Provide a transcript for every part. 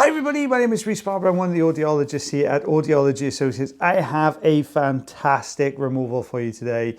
Hi everybody, my name is Rhys Barber. I'm one of the audiologists here at Audiology Associates. I have a fantastic removal for you today.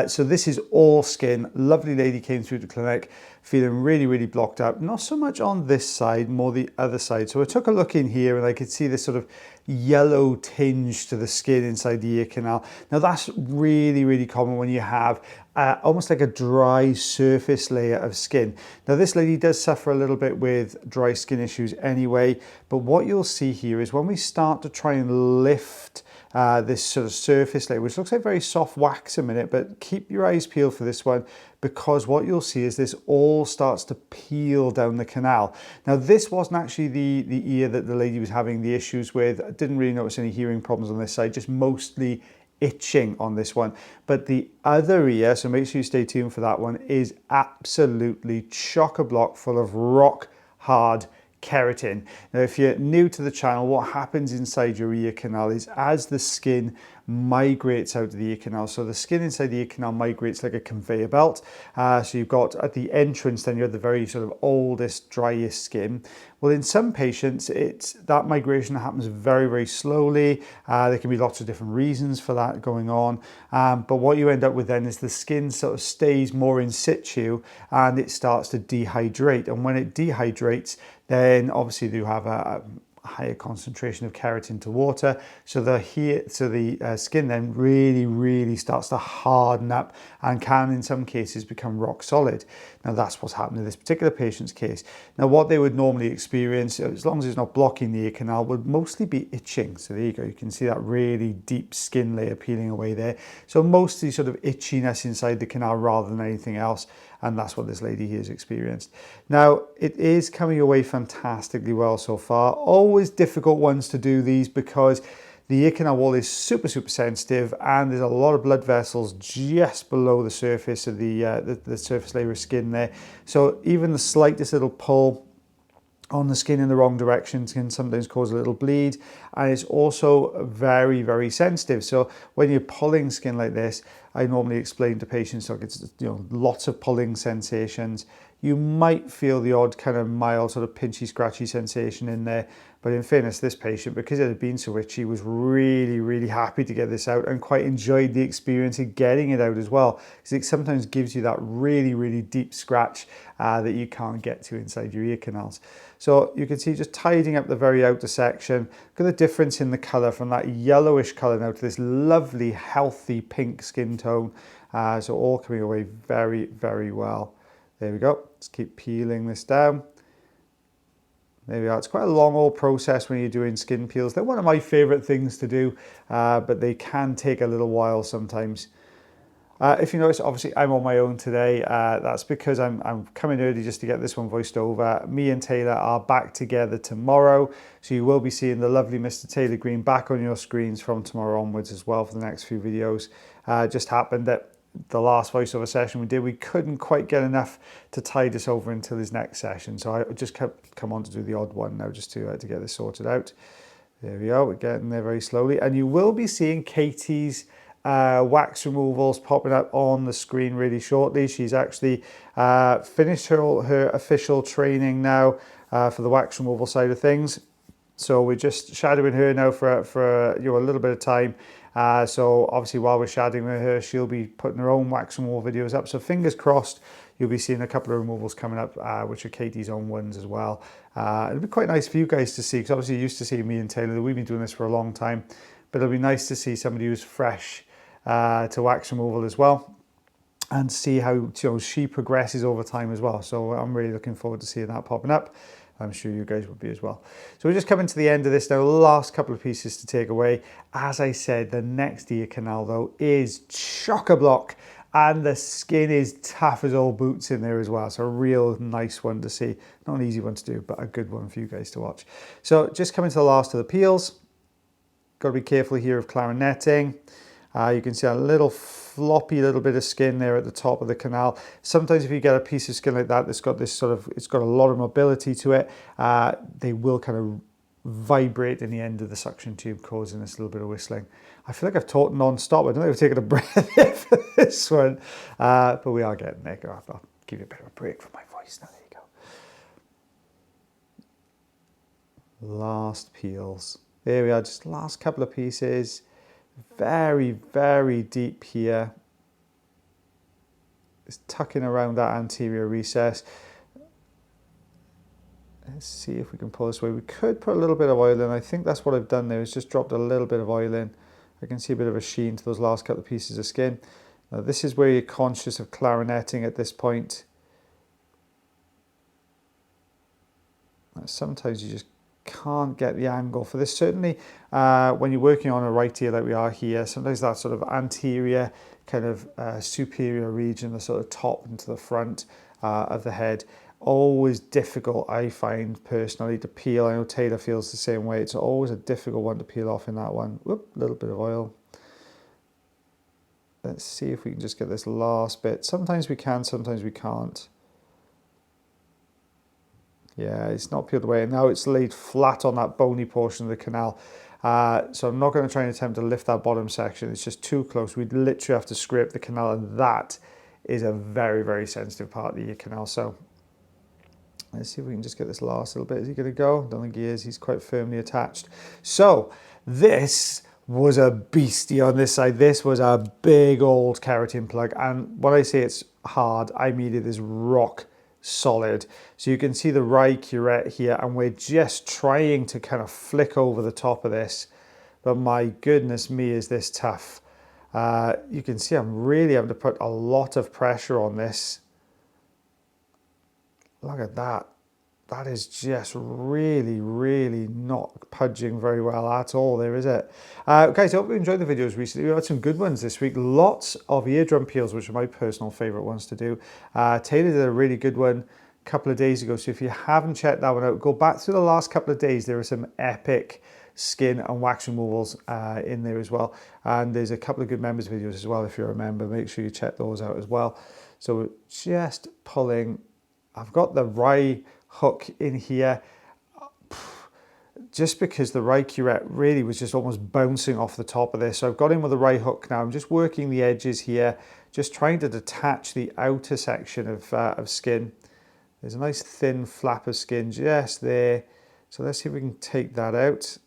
So this is all skin. Lovely lady came through the clinic feeling really blocked up. Not so much on this side, more the other side. So I took a look in here and I could see this sort of yellow tinge to the skin inside the ear canal. Now that's really common when you have almost like a dry surface layer of skin. Now this lady does suffer a little bit with dry skin issues anyway, but what you'll see here is when we start to try and lift this sort of surface layer, which looks like very soft wax a minute, but keep your eyes peeled for this one, because what you'll see is this all starts to peel down the canal. Now this wasn't actually the ear that the lady was having the issues with. I didn't really notice any hearing problems on this side, just mostly itching on this one. But the other ear, so make sure you stay tuned for that one, is absolutely chock-a-block full of rock hard keratin. Now if you're new to the channel, what happens inside your ear canal is as the skin migrates out of the ear canal, so the skin inside the ear canal migrates like a conveyor belt. So you've got at the entrance, then you have the very sort of oldest, driest skin. Well, in some patients, that migration happens very slowly. There can be lots of different reasons for that going on. But what you end up with then is the skin sort of stays more in situ and it starts to dehydrate. And when it dehydrates, then obviously you have a higher concentration of keratin to water, so the skin then really starts to harden up and can in some cases become rock solid. Now that's what's happened in this particular patient's case. Now what they would normally experience, as long as it's not blocking the ear canal, would mostly be itching. So there you go, you can see that really deep skin layer peeling away there. So mostly sort of itchiness inside the canal rather than anything else, and that's what this lady here has experienced. Now it is coming away fantastically well so far. Always difficult ones to do these because the ear canal wall is super sensitive and there's a lot of blood vessels just below the surface of the surface layer of skin there. So even the slightest little pull on the skin in the wrong direction can sometimes cause a little bleed, and it's also very sensitive. So when you're pulling skin like this, I normally explain to patients, look, it's lots of pulling sensations. You might feel the odd kind of mild sort of pinchy scratchy sensation in there, but in fairness, this patient, because it had been so itchy, was really happy to get this out and quite enjoyed the experience of getting it out as well, because it sometimes gives you that really deep scratch that you can't get to inside your ear canals. So you can see just tidying up the very outer section. Look at the difference in the color from that yellowish color now to this lovely healthy pink skin tone. So all coming away very well. There we go. Let's keep peeling this down. There we are. It's quite a long old process when you're doing skin peels. They're one of my favorite things to do, but they can take a little while sometimes. If you notice, obviously I'm on my own today. That's because I'm coming early just to get this one voiced over. Me and Taylor are back together tomorrow, so you will be seeing the lovely Mr. Taylor Green back on your screens from tomorrow onwards as well for the next few videos. Just happened that the last voiceover session we did, we couldn't quite get enough to tide us over until his next session, so I just come on to do the odd one now just to get this sorted out. There we are, we're getting there very slowly, and you will be seeing Katie's wax removals popping up on the screen really shortly. She's actually finished her official training now for the wax removal side of things, so we're just shadowing her now for a little bit of time. So obviously while we're shadowing with her, she'll be putting her own wax removal videos up. So fingers crossed, you'll be seeing a couple of removals coming up, which are Katie's own ones as well. It'll be quite nice for you guys to see, because obviously you're used to seeing me and Taylor. We've been doing this for a long time, but it'll be nice to see somebody who's fresh to wax removal as well, and see how she progresses over time as well. So I'm really looking forward to seeing that popping up. I'm sure you guys will be as well. So we're just coming to the end of this now. Last couple of pieces to take away. As I said, the next ear canal though is chock-a-block, and the skin is tough as old boots in there as well. So a real nice one to see. Not an easy one to do, but a good one for you guys to watch. So just coming to the last of the peels. Got to be careful here of clarinetting. You can see a little floppy little bit of skin there at the top of the canal. Sometimes if you get a piece of skin like that that's got this it's got a lot of mobility to it, they will kind of vibrate in the end of the suction tube, causing this little bit of whistling. I feel like I've talked non-stop. I don't think I've taken a breath there for this one, but we are getting there. I'll give you a bit of a break for my voice now. There you go. last peels. There we are, just last couple of pieces. Very, very deep here. It's tucking around that anterior recess. Let's see if we can pull this away. We could put a little bit of oil in. I think that's what I've done there, is just dropped a little bit of oil in. I can see a bit of a sheen to those last couple of pieces of skin. Now this is where you're conscious of clarinetting at this point. Sometimes you just can't get the angle for this. Certainly when you're working on a right ear like we are here, sometimes that sort of anterior kind of superior region, the sort of top and to the front of the head, always difficult, I find personally, to peel. I know Taylor feels the same way. It's always a difficult one to peel off in that one. Whoop, a little bit of oil. Let's see if we can just get this last bit. Sometimes we can, sometimes we can't. Yeah, it's not peeled away. And now it's laid flat on that bony portion of the canal. So I'm not going to try and attempt to lift that bottom section. It's just too close. We'd literally have to scrape the canal, and that is a very, very sensitive part of the ear canal. So let's see if we can just get this last little bit. Is he going to go? I don't think he is. He's quite firmly attached. So this was a beastie on this side. This was a big old keratin plug. And when I say it's hard, I mean it is rock solid. So you can see the curette here, and we're just trying to kind of flick over the top of this. But my goodness me, is this tough. You can see I'm really having to put a lot of pressure on this. Look at that. That is just really, really not pudging very well at all there, is it? Okay, so I hope you enjoyed the videos recently. We had some good ones this week. Lots of eardrum peels, which are my personal favorite ones to do. Taylor did a really good one a couple of days ago. So if you haven't checked that one out, go back through the last couple of days. There are some epic skin and wax removals in there as well. And there's a couple of good members videos as well. If you're a member, make sure you check those out as well. So we're just pulling. I've got the Rye hook in here just because the Rye curette really was just almost bouncing off the top of this. So I've got in with the Rye hook now. I'm just working the edges here, just trying to detach the outer section of skin. There's a nice thin flap of skin just there. So let's see if we can take that out.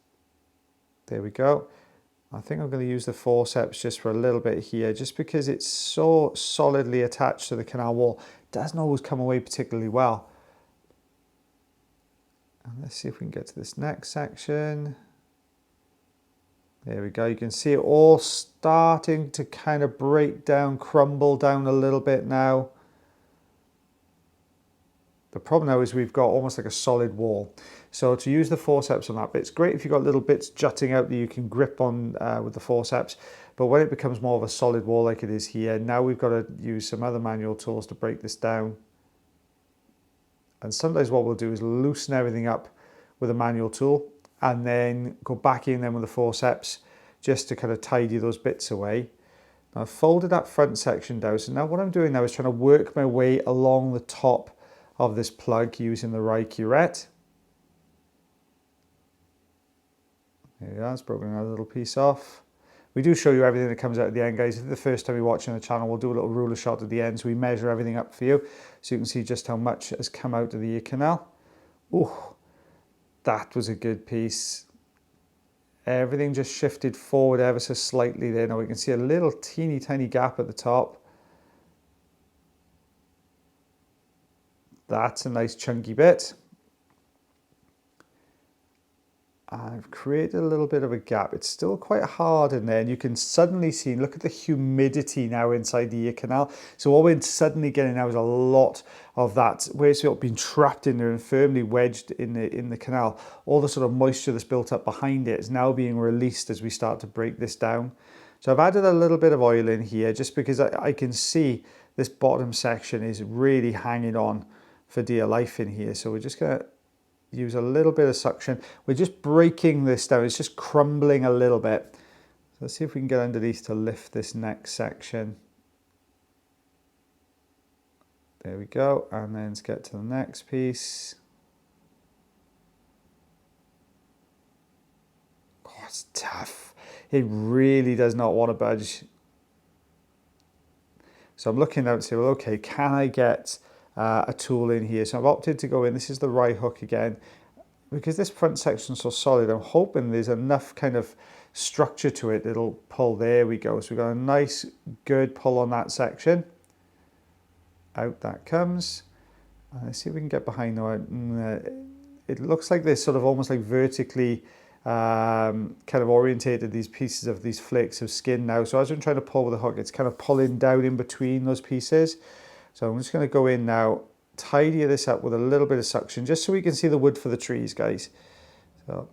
There we go. I think I'm going to use the forceps just for a little bit here, just because it's so solidly attached to the canal wall. It doesn't always come away particularly well. And let's see if we can get to this next section. There we go. You can see it all starting to kind of break down, crumble down a little bit now. The problem now is we've got almost like a solid wall. So to use the forceps on that bit, it's great if you've got little bits jutting out that you can grip on with the forceps. But when it becomes more of a solid wall like it is here, now we've got to use some other manual tools to break this down. And sometimes what we'll do is loosen everything up with a manual tool and then go back in then with the forceps just to kind of tidy those bits away. Now I've folded that front section down. So now what I'm doing now is trying to work my way along the top of this plug using the Rye curette. There you go, it's broken another little piece off. We do show you everything that comes out at the end, guys. If it's the first time you're watching the channel, we'll do a little ruler shot at the end, so we measure everything up for you, so you can see just how much has come out of the ear canal. Oh, that was a good piece. Everything just shifted forward ever so slightly there. Now we can see a little teeny tiny gap at the top. That's a nice chunky bit. I've created a little bit of a gap. It's still quite hard in there, and you can suddenly see, look at the humidity now inside the ear canal. So what we're suddenly getting now is a lot of that, where it's been trapped in there and firmly wedged in the canal. All the sort of moisture that's built up behind it is now being released as we start to break this down. So I've added a little bit of oil in here just because I can see this bottom section is really hanging on for dear life in here. So we're just going to use a little bit of suction. We're just breaking this down. It's just crumbling a little bit. So let's see if we can get underneath to lift this next section. There we go. And then let's get to the next piece. Oh, it's tough. It really does not want to budge. So I'm looking out and say, well, okay, can I get a tool in here? So I've opted to go in. This is the Rye hook again. because this front section is so solid, I'm hoping there's enough kind of structure to it. It'll pull. There we go. So we've got a nice, good pull on that section. Out that comes. Let's see if we can get behind now. It looks like they're sort of almost like vertically kind of orientated, these pieces of these flakes of skin now. So as I'm trying to pull with the hook, it's kind of pulling down in between those pieces. So I'm just going to go in now, tidy this up with a little bit of suction, just so we can see the wood for the trees, guys. So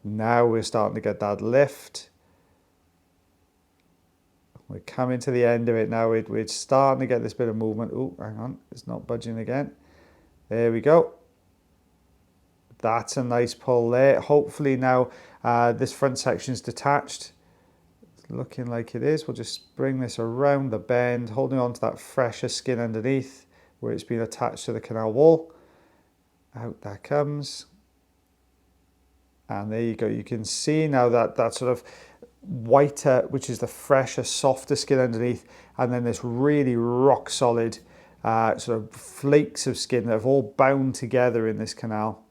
now we're starting to get that lift. We're coming to the end of it now. We're starting to get this bit of movement. Oh, hang on, it's not budging again. There we go. That's a nice pull there. Hopefully now this front section is detached. It's looking like it is. We'll just bring this around the bend, holding on to that fresher skin underneath where it's been attached to the canal wall. Out that comes. And there you go. You can see now that sort of whiter, which is the fresher, softer skin underneath, and then this really rock solid sort of flakes of skin that have all bound together in this canal.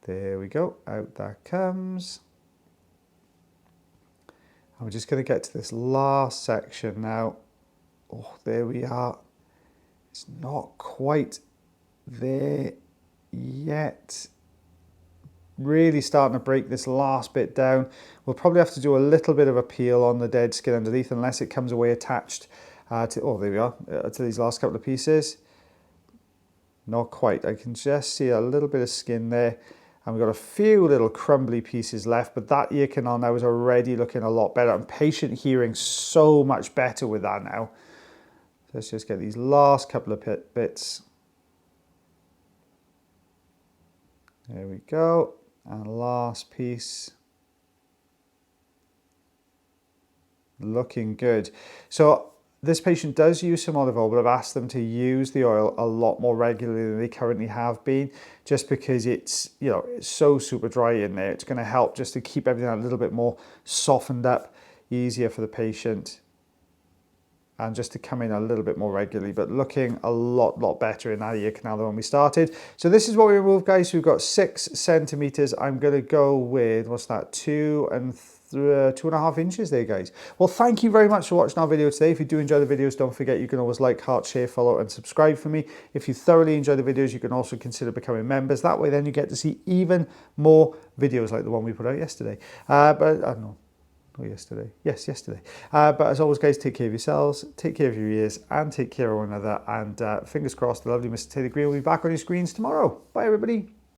There we go, out that comes. And we're just going to get to this last section now. Oh, there we are. It's not quite there yet. Really starting to break this last bit down. We'll probably have to do a little bit of a peel on the dead skin underneath unless it comes away attached to, oh, there we are, to these last couple of pieces. Not quite. I can just see a little bit of skin there. And we've got a few little crumbly pieces left, but that ear canal now is already looking a lot better. And patient hearing so much better with that now. So let's just get these last couple of bits. There we go. And last piece. Looking good. So this patient does use some olive oil, but I've asked them to use the oil a lot more regularly than they currently have been, just because it's, you know, it's so super dry in there. It's going to help just to keep everything a little bit more softened up, easier for the patient, and just to come in a little bit more regularly, but looking a lot better in that ear canal than when we started. So this is what we removed, guys. So we've got 6 centimeters. I'm going to go with, what's that, 2.5 inches there, guys. Well, thank you very much for watching our video today. If you do enjoy the videos, don't forget you can always like, heart, share, follow, and subscribe for me. If you thoroughly enjoy the videos, you can also consider becoming members. That way, then you get to see even more videos like the one we put out yesterday. But I don't know. Or yesterday. Yes, yesterday. But as always, guys, take care of yourselves, take care of your ears, and take care of one another. And fingers crossed, the lovely Mr. Taylor Green will be back on your screens tomorrow. Bye, everybody.